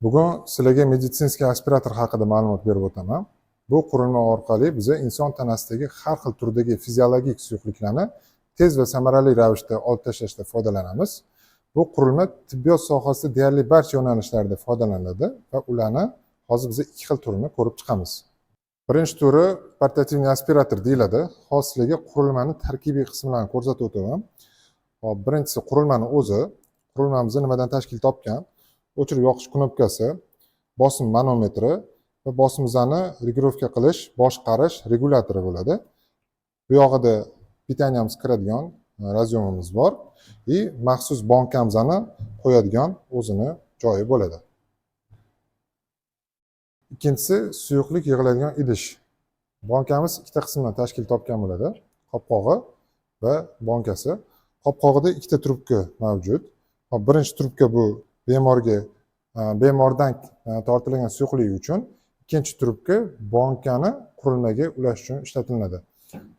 Bugun sizlarga meditsinskiy aspirator haqida ma'lumot berib o'taman. Bu qurilma orqali biz inson tanasidagi har xil turdagi fiziologik suyuqliklarni tez va samarali ravishda olib tashlashda foydalanamiz. Bu qurilma tibbiyot sohasida deyarli barcha yo'nalishlarda foydalaniladi va ularni hozir biz ikki xil turini ko'rib chiqamiz. Birinchi turi portativniy aspirator deyiladi. Hozir sizlarga qurilmani tarkibiy qismlarini ko'rsatib o'taman. Birinchisi qurilmani o'zi. Qurilmamizni nimadan tashkil topgan? O'chirib yoqish knopkasi, bosim manometri va bosimizani regulovka qilish, boshqarish regulyatori bo'ladi. Bu yog'ida pitaniyamiz kiradigan raz'yomimiz bor va maxsus bankamizni qo'yadigan o'zini joyi bo'ladi. Ikkinchisi suyuqlik yig'iladigan idish. Bankamiz ikkita qismdan tashkil topgan bo'ladi. Qopqog'i va bankasi. Qopqog'ida ikkita trubka mavjud. Birinchi trubka bu bemordan tortilgan suyuqlik uchun, ikkinchi trubka bankani qurilmaga ulash uchun ishlatiladi.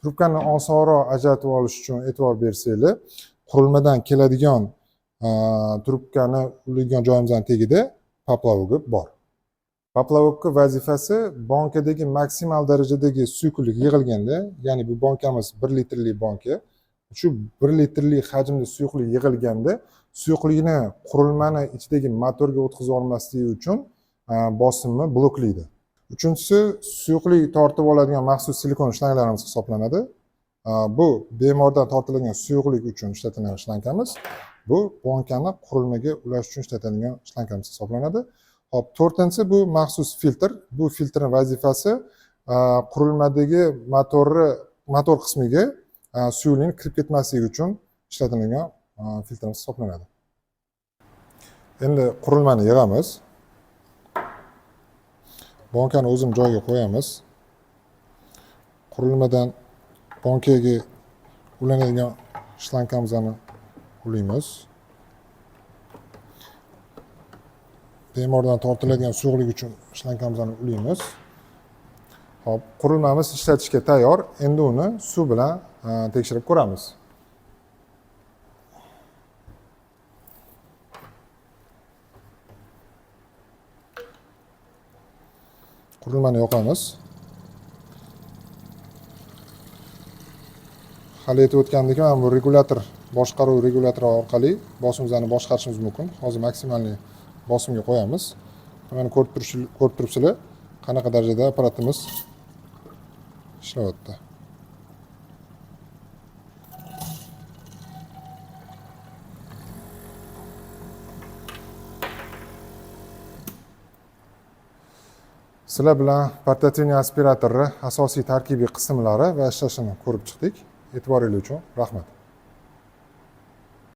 Trubkani osonroq ajratib olish uchun e'tibor bersanglar, qurilmadan keladigan trubkani ulaydigan joyimizning tagida poplavok bor. Poplavokning vazifasi bankadagi maksimal darajadagi suyuqlik yig'ilganda, ya'ni bu bankamiz 1 litrli banka. Shu 1 litrli hajmda suyuqlik yig'ilganda suyuqlikni qurilmani ichidagi motorga o'tkazib olmasligi uchun bosimni bloklaydi. Uchinchisi suyuqlik tortib oladigan maxsus silikon shlanglarimiz hisoblanadi. Bu bemordan tortiladigan suyuqlik uchun ishlatilgan shlangamiz. Bu bankani qurilmaga ulash uchun ishlatilgan shlangamiz hisoblanadi. Hop, to'rtinchisi bu maxsus filtr. Bu filtrning vazifasi qurilmadagi motor qismiga suyuqlik kirib ketmasligi uchun ishlatilgan filtrimiz hisoblanadi. Endi qurilmani yig'amiz. Bankani o'zim joyiga qo'yamiz. Qurilmadan bankaga ulanadigan shlankamizni ulaymiz. Bemordan tortiladigan suyuqlik uchun shlankamizni ulaymiz. Hop, qurilmamiz ishlatishga tayyor. Endi uni suv bilan tekshirib ko'ramiz. Qurilmani yoqamiz. Hali aytib o'tgandek, mana bu regulyator, boshqaruv regulyatori orqali bosimimizni boshqarishimiz mumkin. Hozir maksimalniy bosimga qo'yamiz. Mana ko'rib turibsizlar, qanaqa darajada apparatimiz ishlayapti. Sizlar bilan portativniy aspiratorning asosiy tarkibiy qismlari va ishlashini ko'rib chiqdik. E'tiboringiz uchun rahmat.